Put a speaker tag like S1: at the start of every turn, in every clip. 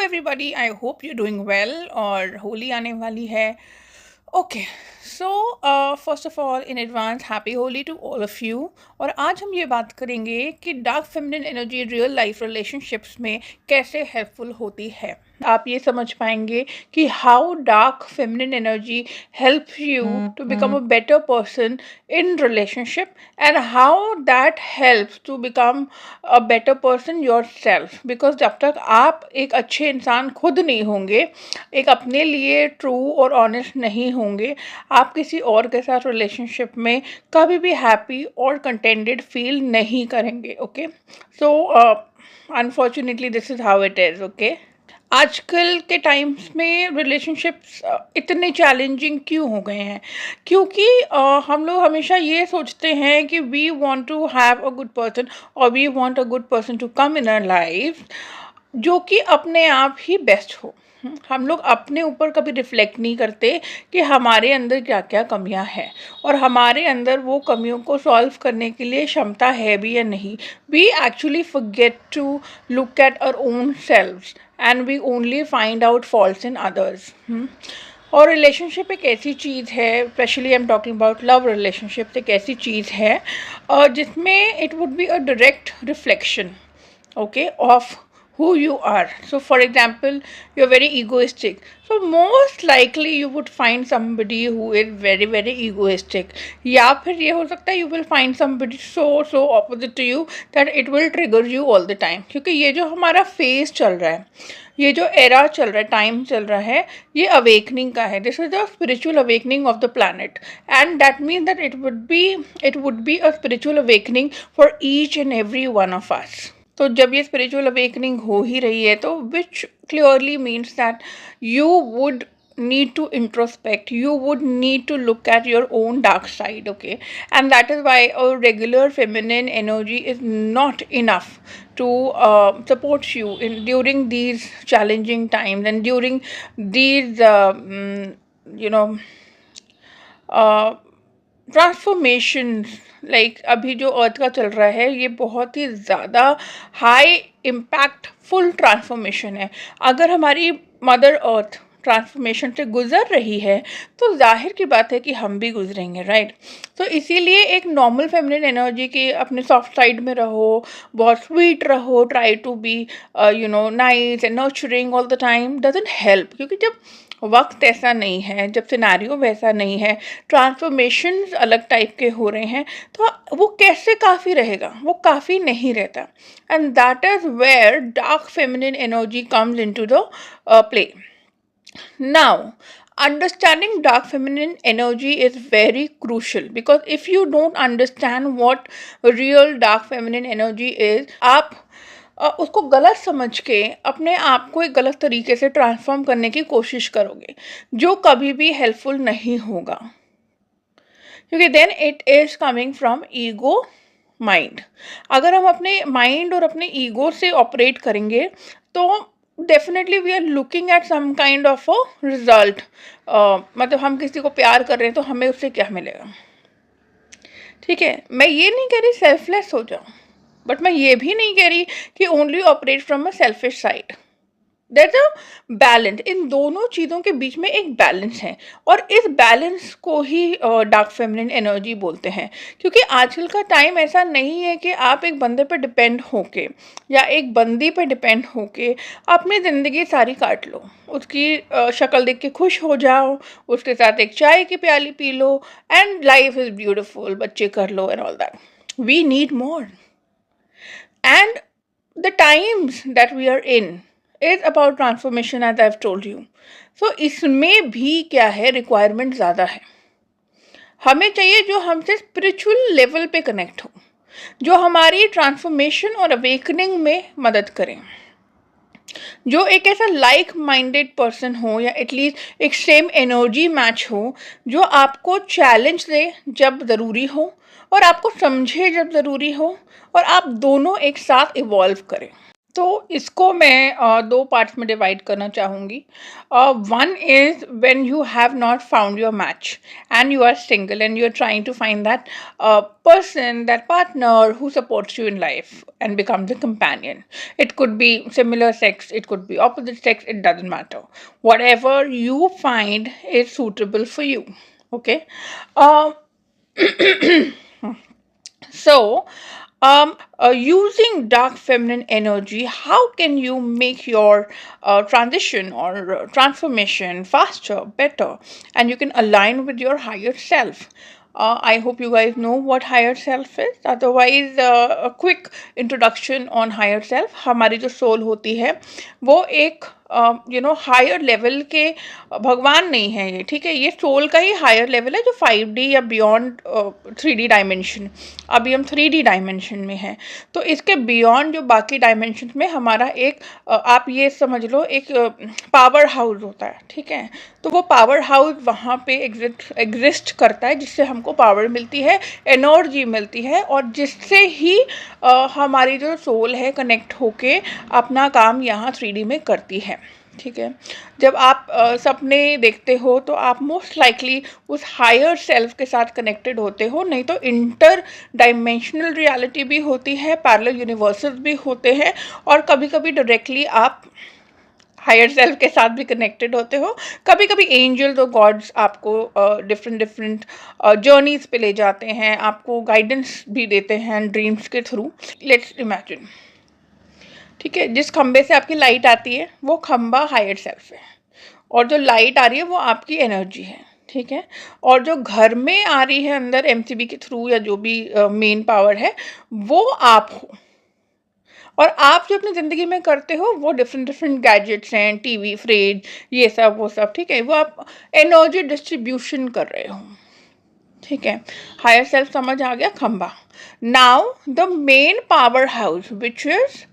S1: Everybody, I hope you doing well. और होली आने वाली है। Okay, so first of all in advance happy Holi to all of you. और आज हम ये बात करेंगे कि dark feminine energy real life relationships में कैसे हेल्पफुल होती है। आप ये समझ पाएंगे कि how dark feminine energy help you to become a better person in relationship and how that helps to become a better person yourself. Because जब तक आप एक अच्छे इंसान खुद नहीं होंगे, एक अपने लिए ट्रू और ऑनेस्ट नहीं होंगे, आप किसी और के साथ रिलेशनशिप में कभी भी हैप्पी और कंटेंटेड फील नहीं करेंगे। Okay, so unfortunately this is how it is. Okay, आजकल के टाइम्स में रिलेशनशिप्स इतने चैलेंजिंग क्यों हो गए हैं? क्योंकि हम लोग हमेशा ये सोचते हैं कि we want to have a good person और we want a good person to come in our life जो कि अपने आप ही बेस्ट हो। हम लोग अपने ऊपर कभी रिफ्लेक्ट नहीं करते कि हमारे अंदर क्या क्या कमियां हैं और हमारे अंदर वो कमियों को सॉल्व करने के लिए क्षमता है भी या नहीं। We actually forget to look at our own selves and we only find out faults in others. और रिलेशनशिप एक ऐसी चीज़ है, specially I am talking about love relationship, एक ऐसी चीज़ है जिसमें it would be a direct reflection, okay, of who you are. So for example, you're very egoistic, so most likely you would find somebody who is very egoistic, या फिर ये हो सकता है you will find somebody so opposite to you that it will trigger you all the time। क्योंकि ये जो हमारा फेज चल रहा है, ये जो एरा चल रहा है, टाइम चल रहा है, ये अवेकनिंग का है। This is the spiritual awakening of the planet and that means that it would be a spiritual awakening for each and every one of us. तो जब ये स्पिरिचुअल अवेकनिंग हो ही रही है, तो विच clearly means that you would need to introspect, you would need to look at your own dark side. Okay, and that is why a regular feminine energy is not enough to support you in during these challenging times and during these you know transformation. Like अभी जो अर्थ का चल रहा है, ये बहुत ही ज़्यादा high impactful transformation है। अगर हमारी मदर अर्थ ट्रांसफॉर्मेशन से गुजर रही है तो जाहिर की बात है कि हम भी गुजरेंगे, राइट। तो इसीलिए एक नॉर्मल फेमिनिन एनर्जी के अपने सॉफ्ट साइड में रहो, बहुत स्वीट रहो, try to be nice and nurturing all the time doesn't help. क्योंकि जब वक्त ऐसा नहीं है, जब सिनेरियो वैसा नहीं है, ट्रांसफॉर्मेशंस अलग टाइप के हो रहे हैं, तो वो कैसे काफ़ी रहेगा? वो काफ़ी नहीं रहता। And that is where dark feminine energy comes into the play. Now, understanding dark feminine energy is very crucial because if you don't understand what real dark feminine energy is, आप उसको गलत समझ के अपने आप को एक गलत तरीके से ट्रांसफॉर्म करने की कोशिश करोगे, जो कभी भी हेल्पफुल नहीं होगा। क्योंकि then it is coming from ego mind. अगर हम अपने माइंड और अपने ईगो से ऑपरेट करेंगे तो definitely we are looking at some kind of a result. मतलब हम किसी को प्यार कर रहे हैं तो हमें उससे क्या मिलेगा? ठीक है, मैं ये नहीं कह रही सेल्फलेस हो जाओ, बट मैं ये भी नहीं कह रही कि only operate from a selfish side. There a balance, इन दोनों चीज़ों के बीच में एक बैलेंस है और इस बैलेंस को ही डार्क फेमिनिन एनर्जी बोलते हैं। क्योंकि आजकल का टाइम ऐसा नहीं है कि आप एक बंदे पर डिपेंड होके या एक बंदी पर डिपेंड होके अपनी ज़िंदगी सारी काट लो, उसकी शक्ल देख के खुश हो जाओ, उसके साथ एक चाय की प्याली पी लो एंड लाइफ इज़ ब्यूटिफुल, बच्चे कर लो and all that. We need more and the times that we are in is about transformation as I've told you. So इसमें भी क्या है, रिक्वायरमेंट ज़्यादा है। हमें चाहिए जो हमसे स्पिरिचुअल लेवल पे कनेक्ट हो, जो हमारी ट्रांसफॉर्मेशन और अवेकनिंग में मदद करें, जो एक ऐसा लाइक माइंडेड पर्सन हो या एटलीस्ट एक सेम एनर्जी मैच हो, जो आपको चैलेंज दे जब ज़रूरी हो और आपको समझे जब ज़रूरी हो और आप दोनों एक साथ इवॉल्व करें। तो इसको मैं दो पार्ट्स में डिवाइड करना चाहूँगी। One is when you have not found your match and you are single and you are trying to find that person, that partner who supports you in life and becomes a companion. It could be similar sex, it could be opposite sex, it doesn't matter. Whatever you find is suitable for you. Okay. Um, so, using dark feminine energy, how can you make your transition or transformation faster, better, and you can align with your higher self? I hope you guys know what higher self is. Otherwise, a quick introduction on higher self. हमारी जो soul होती है वो एक higher level के भगवान नहीं है ये, ठीक है। ये सोल का ही हायर लेवल है जो 5D या बियॉन्ड 3D डायमेंशन। अभी हम 3D डायमेंशन में हैं, तो इसके बियॉन्ड जो बाकी डायमेंशन में हमारा एक आप ये समझ लो एक पावर हाउस होता है, ठीक है। तो वो पावर हाउस वहाँ पे एग्जिस्ट करता है, जिससे हमको पावर मिलती है, एनर्जी मिलती है, और जिससे ही हमारी जो सोल है कनेक्ट होके अपना काम यहाँ 3D में करती है, ठीक है। जब आप सपने देखते हो तो आप मोस्ट लाइकली उस हायर सेल्फ के साथ कनेक्टेड होते हो, नहीं तो इंटर डायमेंशनल रियलिटी भी होती है, पैरेलल यूनिवर्सेस भी होते हैं, और कभी कभी डायरेक्टली आप हायर सेल्फ के साथ भी कनेक्टेड होते हो। कभी कभी एंजल्स और गॉड्स आपको डिफरेंट डिफरेंट जर्नीज पे ले जाते हैं, आपको गाइडेंस भी देते हैं ड्रीम्स के थ्रू। लेट्स इमेजिन, ठीक है, जिस खंबे से आपकी लाइट आती है वो खंबा हायर सेल्फ है, और जो लाइट आ रही है वो आपकी एनर्जी है, ठीक है। और जो घर में आ रही है अंदर एमसीबी के थ्रू या जो भी मेन पावर है वो आप हो। और आप जो अपनी ज़िंदगी में करते हो वो डिफरेंट डिफरेंट गैजेट्स हैं, टीवी, फ्रिज, ये सब वो सब, ठीक है। वो आप एनर्जी डिस्ट्रीब्यूशन कर रहे हो, ठीक है। हायर सेल्फ समझ आ गया, खंबा। Now the main power house which is,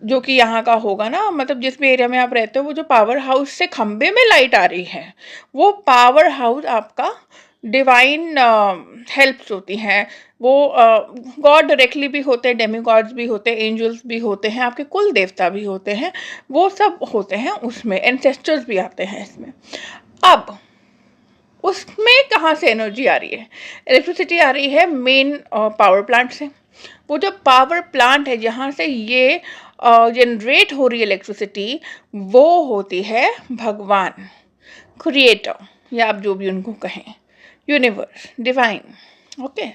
S1: जो कि यहाँ का होगा ना, मतलब जिस भी एरिया में आप रहते हो, वो जो पावर हाउस से खंबे में लाइट आ रही है वो पावर हाउस आपका डिवाइन हेल्प्स होती हैं। वो गॉड डायरेक्टली भी होते हैं, डेमी गॉड्स भी होते हैं, एंजल्स भी होते हैं, आपके कुल देवता भी होते हैं, वो सब होते हैं उसमें, एंसेस्टर्स भी आते हैं इसमें। अब उसमें कहाँ से एनर्जी आ रही है? इलेक्ट्रिसिटी आ रही है मेन पावर प्लांट से। वो जो पावर प्लांट है जहाँ से ये जनरेट हो रही है इलेक्ट्रिसिटी, वो होती है भगवान, क्रिएटर, या आप जो भी उनको कहें, universe, divine. Okay,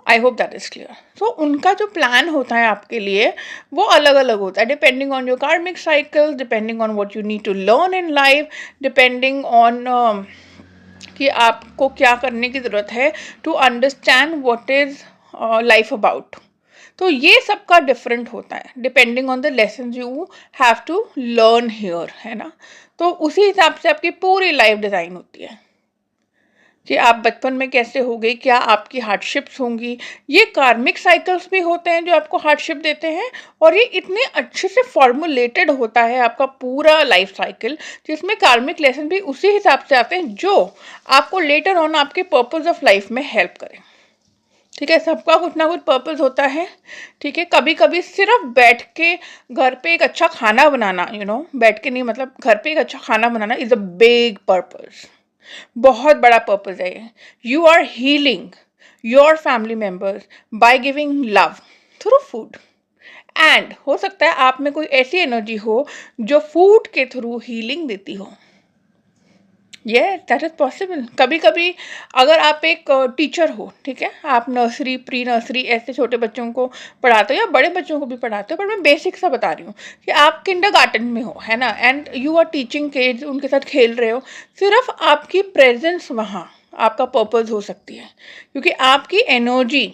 S1: I hope that is clear. So उनका जो प्लान होता है आपके लिए वो अलग अलग होता है, depending on your karmic cycle, depending on what you need to learn in life, depending on कि आपको क्या करने की ज़रूरत है to understand what is life about. तो ये सबका डिफरेंट होता है depending on the lesson you have to learn here, है ना। तो उसी हिसाब से आपकी पूरी लाइफ डिज़ाइन होती है कि आप बचपन में कैसे हो गई, क्या आपकी हार्डशिप्स होंगी। ये कार्मिक साइकिल्स भी होते हैं जो आपको हार्डशिप देते हैं, और ये इतने अच्छे से फॉर्मुलेटेड होता है आपका पूरा लाइफ साइकिल, जिसमें कार्मिक लेसन भी उसी हिसाब से आते हैं जो आपको लेटर ऑन आपके पर्पस ऑफ लाइफ में हेल्प करें, ठीक है। सबका कुछ ना कुछ पर्पस होता है, ठीक है। कभी कभी सिर्फ बैठ के घर पे एक अच्छा खाना बनाना, बैठ के नहीं, मतलब घर पे एक अच्छा खाना बनाना इज़ अ बिग पर्पस, बहुत बड़ा पर्पस है ये। You are healing your family members by giving love through food, and हो सकता है आप में कोई ऐसी एनर्जी हो जो फूड के थ्रू हीलिंग देती हो। ये दैट इज पॉसिबल। कभी कभी अगर आप एक टीचर हो, ठीक है, आप नर्सरी, प्री नर्सरी ऐसे छोटे बच्चों को पढ़ाते हो या बड़े बच्चों को भी पढ़ाते हो, पर मैं बेसिक सा बता रही हूँ कि आप किंडरगार्टन में हो, है ना, and you are teaching kids, उनके साथ खेल रहे हो, सिर्फ आपकी प्रेजेंस वहाँ आपका पर्पस हो सकती है, क्योंकि आपकी एनर्जी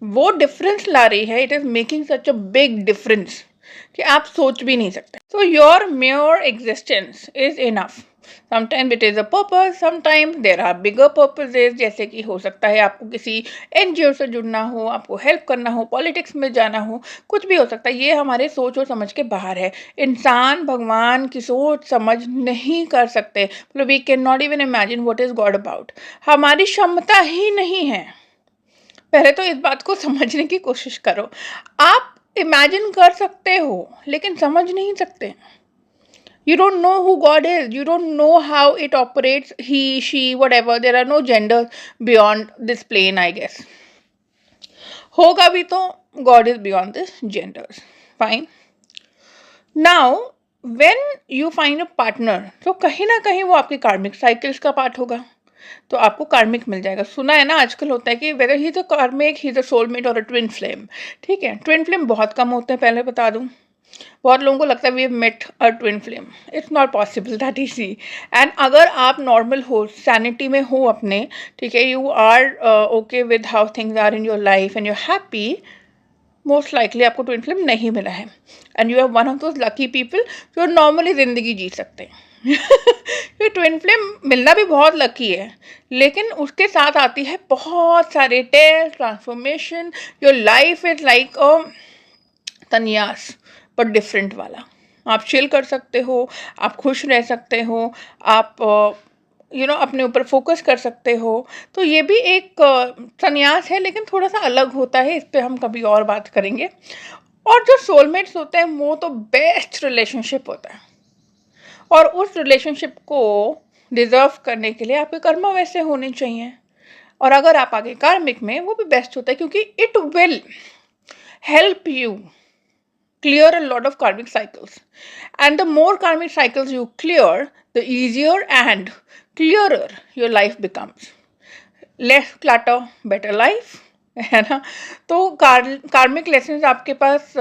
S1: वो डिफरेंस ला रही है। It is making such a big difference कि आप सोच भी नहीं सकते। So your mere existence is enough. Sometime it is a purpose, sometime there are bigger purposes, जैसे कि हो सकता है आपको किसी एनजीओ से जुड़ना हो, आपको हेल्प करना हो, पॉलिटिक्स में जाना हो, कुछ भी हो सकता है। ये हमारे सोच और समझ के बाहर है। इंसान भगवान की सोच समझ नहीं कर सकते, मतलब we can not even imagine what is God about. हमारी क्षमता ही नहीं है। पहले तो इस बात को समझने की कोशिश करो। आप इमेजिन कर सकते हो लेकिन समझ नहीं सकते. You don't know who God is. You don't know how it operates. He, she, whatever. There are no genders beyond this plane, I guess. होगा भी तो God is beyond this genders. Fine. Now, when you find a partner, तो कहीं ना कहीं वो आपकी कार्मिक साइकिल्स का पार्ट होगा. तो आपको कार्मिक मिल जाएगा. सुना है ना आजकल होता है कि वेदर ही इज अ कार्मिक, ही इज अ सोलमेट और अ ट्विन फ्लेम. ठीक है, ट्विन फ्लेम बहुत कम होते हैं, पहले बता दूं. बहुत लोगों को लगता है we have met a twin flame. It's not possible that easy. And अगर आप नॉर्मल हो, सैनिटी में हो अपने, ठीक है, you are okay with how things are in your life and you are happy, most likely आपको ट्विन फ्लेम नहीं मिला है. And you are one of those lucky people जो नॉर्मली ज़िंदगी जी सकते हैं. ये ट्विन फ्लेम मिलना भी बहुत लकी है, लेकिन उसके साथ आती है बहुत सारे test transformation. Your life is like a तन्यास बट डिफरेंट वाला. आप चिल कर सकते हो, आप खुश रह सकते हो, आप अपने ऊपर फोकस कर सकते हो. तो ये भी एक संन्यास है, लेकिन थोड़ा सा अलग होता है. इस पर हम कभी और बात करेंगे. और जो सोलमेट्स होते हैं वो तो बेस्ट रिलेशनशिप होता है. और उस रिलेशनशिप को डिज़र्व करने के लिए आपके कर्म वैसे होने चाहिए. और अगर आप आगे कार्मिक में, वो भी बेस्ट होता है, क्योंकि it will help you clear a lot of karmic cycles. And the more karmic cycles you clear, the easier and clearer your life becomes. Less clutter, better life. है ना. तो कार्मिक लेसन्स आपके पास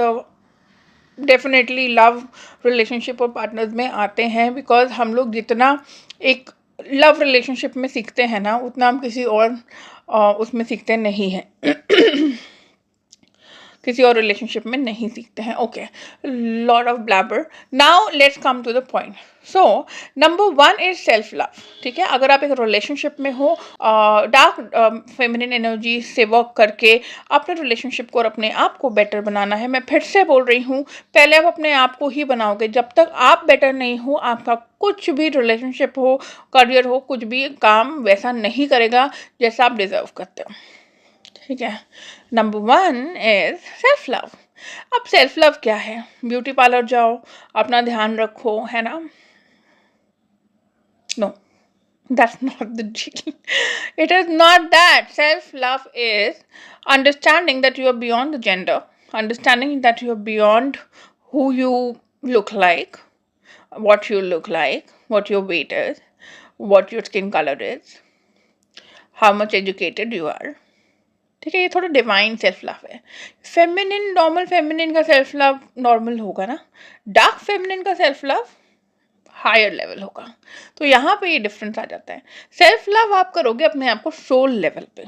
S1: डेफिनेटली लव रिलेशनशिप और partners में आते हैं. Because हम लोग जितना एक लव रिलेशनशिप में सीखते हैं ना, उतना हम किसी और उसमें सीखते नहीं हैं. किसी और रिलेशनशिप में नहीं सीखते हैं. Okay, lot of blabber. Now let's come to the point. So number 1 is self love. ठीक है, अगर आप एक रिलेशनशिप में हो, डार्क फेमिनिन एनर्जी से वर्क करके अपने रिलेशनशिप को और अपने आप को बेटर बनाना है. मैं फिर से बोल रही हूँ, पहले आप अपने आप को ही बनाओगे. जब तक आप बेटर नहीं हो, आपका कुछ भी रिलेशनशिप हो, करियर हो, कुछ भी काम वैसा नहीं करेगा जैसा आप डिजर्व करते हो. ठीक है. Number 1 is self love. अब सेल्फ लव क्या है? ब्यूटी पार्लर जाओ, अपना ध्यान रखो, है ना? No, that's not the deal. It is not that. Self love is understanding that you are beyond the gender, understanding that you are beyond who you look like, what you look like, what your weight is, what your skin color is, how much educated you are. ठीक है, ये थोड़ा divine self love है. Feminine, normal feminine का self love normal होगा ना. Dark feminine का self love higher level होगा. तो यहाँ पे ये डिफरेंस आ जाता है. सेल्फ लव आप करोगे अपने आप को सोल लेवल पे.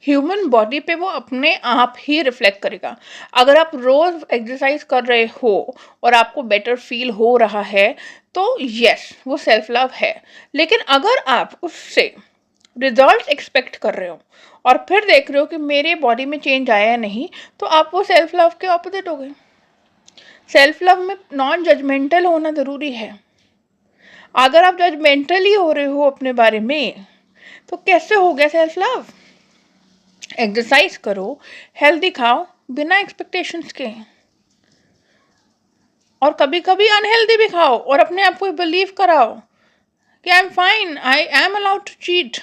S1: ह्यूमन बॉडी पे वो अपने आप ही रिफ्लेक्ट करेगा. अगर आप रोज एक्सरसाइज कर रहे हो और आपको बेटर फील हो रहा है, तो यस, वो सेल्फ लव है. लेकिन अगर आप उससे रिजल्ट एक्सपेक्ट कर रहे हो और फिर देख रहे हो कि मेरे बॉडी में चेंज आया नहीं, तो आप वो सेल्फ लव के ऑपोजिट हो गए. सेल्फ लव में नॉन जजमेंटल होना ज़रूरी है. अगर आप जजमेंटली हो रहे हो अपने बारे में, तो कैसे हो गया सेल्फ लव? एक्सरसाइज करो, हेल्दी खाओ, बिना एक्सपेक्टेशंस के. और कभी कभी अनहेल्दी भी खाओ और अपने आप को बिलीव कराओ कि I am fine, I am allowed to cheat,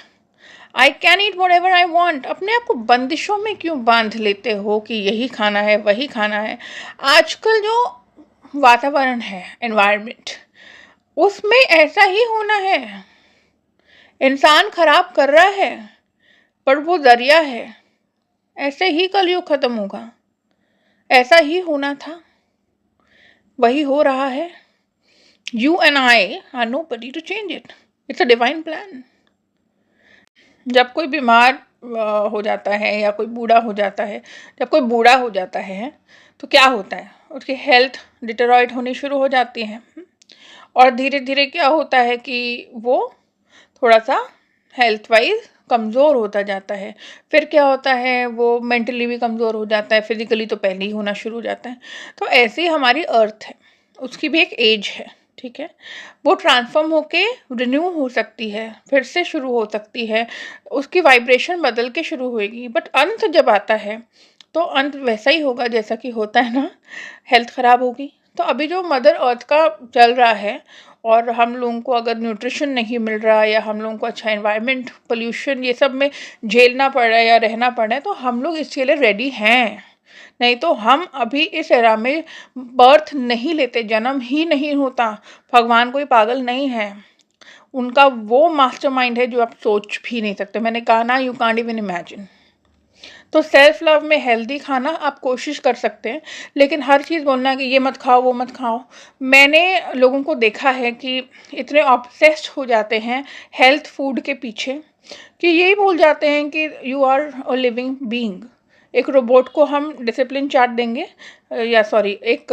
S1: I can eat whatever I want. अपने आप को बंदिशों में क्यों बांध लेते हो कि यही खाना है, वही खाना है? आजकल जो वातावरण है, एनवायरनमेंट, उसमें ऐसा ही होना है. इंसान खराब कर रहा है, पर वो जरिया है. ऐसे ही कलयुग खत्म होगा. ऐसा ही होना था, वही हो रहा है. You and I are nobody to change it. It's a divine plan. जब कोई बीमार हो जाता है या कोई बूढ़ा हो जाता है, जब कोई बूढ़ा हो जाता है तो क्या होता है? उसकी हेल्थ डिटेरॉइट होनी शुरू हो जाती है. और धीरे धीरे क्या होता है कि वो थोड़ा सा हेल्थ वाइज कमज़ोर होता जाता है. फिर क्या होता है, वो मेंटली भी कमज़ोर हो जाता है. फिजिकली तो पहले ही होना शुरू हो जाता है. तो ऐसे ही हमारी अर्थ है, उसकी भी एक एज है. ठीक है, वो ट्रांसफॉर्म होके रिन्यू हो सकती है, फिर से शुरू हो सकती है, उसकी वाइब्रेशन बदल के शुरू होएगी. बट अंत जब आता है तो अंत वैसा ही होगा जैसा कि होता है ना, हेल्थ ख़राब होगी। तो अभी जो मदर अर्थ का चल रहा है और हम लोगों को अगर न्यूट्रिशन नहीं मिल रहा है या हम लोगों को अच्छा एनवायरनमेंट, पोल्यूशन ये सब में झेलना पड़ रहा है या रहना पड़ रहा है, तो हम लोग इसके लिए रेडी हैं। नहीं तो हम अभी इस एरा में बर्थ नहीं लेते, जन्म ही नहीं होता। भगवान कोई पागल नहीं है, उनका वो मास्टरमाइंड है जो आप सोच भी नहीं सकते। मैंने कहा ना, यू कांट इवन इमेजिन। तो सेल्फ लव में हेल्दी खाना आप कोशिश कर सकते हैं, लेकिन हर चीज़ बोलना कि ये मत खाओ वो मत खाओ। मैंने लोगों को देखा है कि इतने ऑब्सेस्ड हो जाते हैं हेल्थ फूड के पीछे कि यही भूल जाते हैं कि you are a living being. एक रोबोट को हम डिसिप्लिन चार्ट देंगे, या सॉरी एक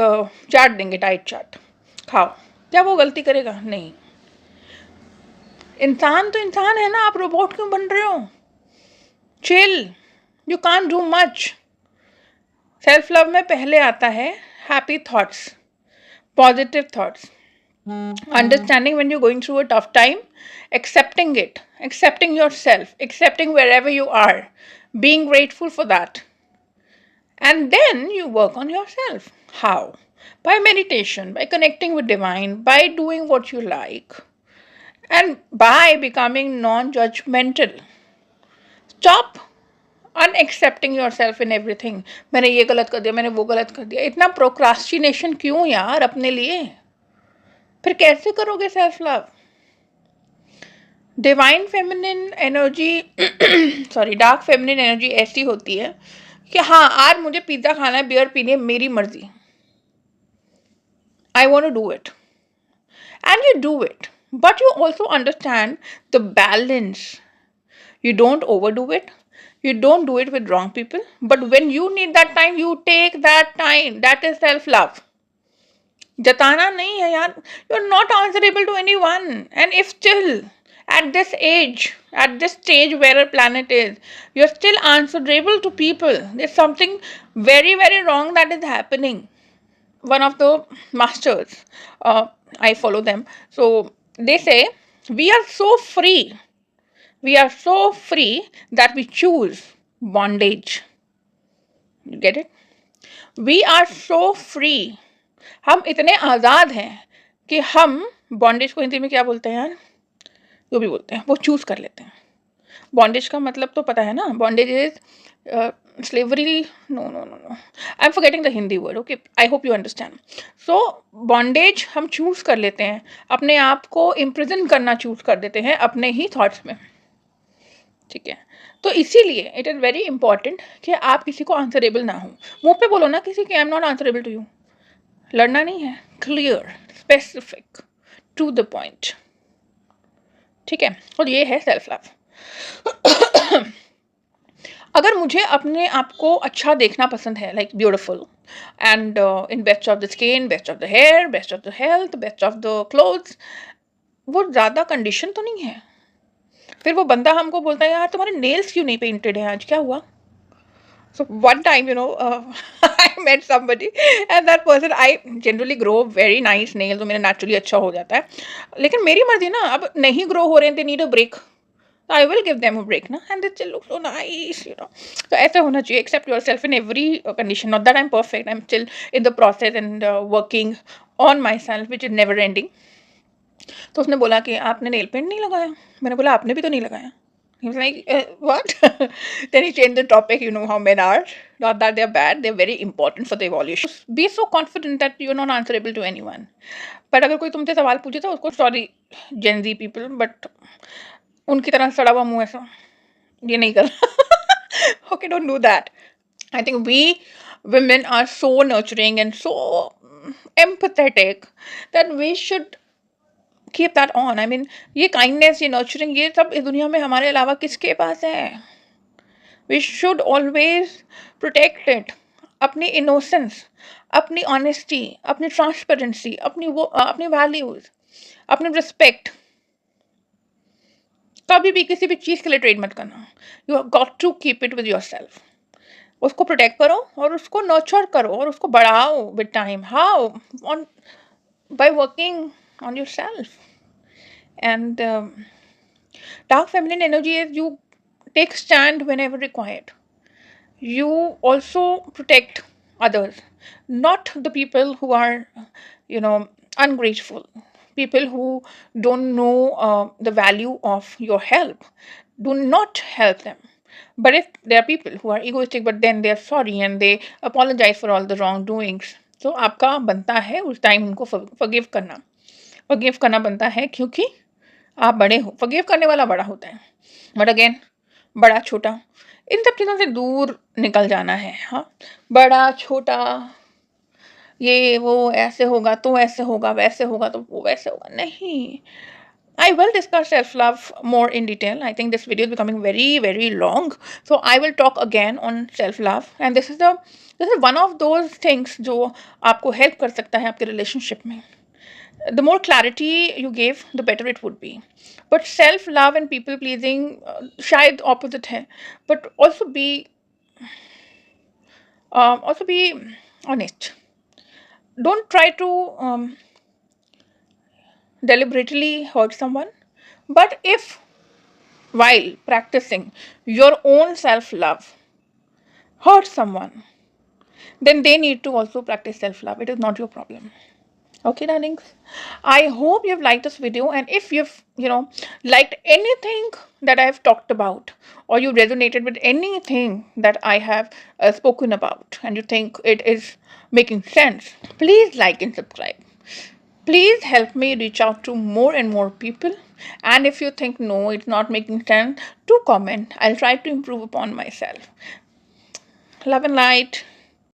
S1: चार्ट देंगे, डाइट चार्ट, खाओ, क्या वो गलती करेगा? नहीं। इंसान तो इंसान है ना, आप रोबोट क्यों बन रहे हो? Chill, you can't do much. Self love में पहले आता है happy thoughts, positive thoughts, understanding when you're going through a tough time, accepting it, accepting yourself, accepting wherever you are, being grateful for that. And then you work on yourself. How? By meditation, by connecting with divine, by doing what you like, and by becoming non-judgmental. Stop unaccepting yourself in everything. मैंने ये गलत कर दिया, मैंने वो गलत कर दिया। इतना प्रोक्रास्टिनेशन क्यों यार अपने लिए? फिर कैसे करोगे self love? Divine feminine energy sorry dark feminine energy ऐसी होती है कि हाँ, आज मुझे पिज्ज़ा खाना है, बियर पीनी है, मेरी मर्जी, I want to do it, and you do it, but you also understand the balance. You don't overdo it. You don't do it with wrong people. But when you need that time, you take that time. That is self-love. जताना नहीं है यार. You're not answerable to anyone. And if still at this age, at this stage where our planet is, you're still answerable to people, there's something very, very wrong that is happening. One of the masters, I follow them. So they say, we are so free. We are so free that we choose bondage. You get it? We are so free. हम इतने आज़ाद हैं कि हम bondage को हिंदी में क्या बोलते हैं यार? जो भी बोलते हैं वो चूज़ कर लेते हैं. बॉन्डेज का मतलब तो पता है ना? Bondage is slavery. No. I'm forgetting the Hindi word. Okay, I hope you understand. So bondage हम चूज़ कर लेते हैं, अपने आप को इम्प्रिजन करना चूज़ कर देते हैं अपने ही थॉट्स में. ठीक है, तो इसीलिए इट इज़ वेरी इंपॉर्टेंट कि आप किसी को आंसरेबल ना हो. मुंह पे बोलो ना किसी के, I am not answerable to you. लड़ना नहीं है, clear, specific, to the point. ठीक है, और ये है सेल्फ लव. अगर मुझे अपने आप को अच्छा देखना पसंद है, like beautiful and in best of the skin, best of the hair, best of the health, best of the clothes, वो ज़्यादा कंडीशन तो नहीं है. फिर वो बंदा हमको बोलता है, यार तुम्हारे नेल्स क्यों नहीं पेंटेड हैं आज, क्या हुआ? So one time, I met somebody and that person, I generally grow very nice nails, तो मेरा naturally अच्छा हो जाता है. लेकिन मेरी मर्जी ना, अब नहीं grow हो रहे हैं, they need a break. So I will give them a break ना, and they still look so nice, तो ऐसा होना चाहिए. Accept yourself in every condition. Not that I'm perfect, I'm still in the process and working on myself, which is never ending. तो उसने बोला कि आपने नेल पेंट नहीं लगाया. मैंने बोला आपने भी तो नहीं लगाया. He was like, what? Then he changed the topic. You know how men are. Not that they're bad. They're very important for the evolution. Be so confident that you're not answerable to anyone. But अगर कोई तुमसे सवाल पूछे तो उसको sorry Gen Z people, but उनकी तरह सड़ा हुआ मुँह ऐसा ये नहीं कर. Okay, don't do that. I think we women are so nurturing and so empathetic that we should keep that on. I mean, ये kindness, ये nurturing, ये सब इस दुनिया में हमारे अलावा किसके पास है? We should always protect it. अपनी innocence, अपनी honesty, अपनी transparency, अपनी values, अपनी respect. कभी भी किसी भी चीज़ के लिए ट्रेड मत करना. You have got to keep it with yourself. उसको प्रोटेक्ट करो और उसको नर्चर करो और उसको बढ़ाओ with time. How? by working on yourself. And dark feminine energy is you take stand whenever required. you also protect others, not the people who are, you know, ungrateful, people who don't know the value of your help. Do not help them. But if there are people who are egoistic but then they are sorry and they apologize for all the wrongdoings, तो आपका बनता है उस time उनको forgive करना बनता है, क्योंकि आप बड़े हो, फॉरगिव करने वाला बड़ा होता है। बट अगेन, बड़ा छोटा इन सब चीज़ों से दूर निकल जाना है। हाँ, बड़ा छोटा, ये वो ऐसे होगा तो ऐसे होगा, वैसे होगा तो वो वैसे होगा, नहीं। I will discuss self love more in detail. I think this video is becoming very, very long. So I will talk again on self love. And this is one of those things जो आपको help कर सकता है आपके relationship में. The more clarity you give, the better it would be. But self love and people pleasing शायद opposite है. But also be honest. Don't try to deliberately hurt someone. But if while practicing your own self love hurt someone, then they need to also practice self love. It is not your problem. Okay, darlings. I hope you've liked this video, and if you've liked anything that I've talked about, or you resonated with anything that I have spoken about, and you think it is making sense, please like and subscribe. Please help me reach out to more and more people. And if you think no, it's not making sense, do comment. I'll try to improve upon myself. Love and light.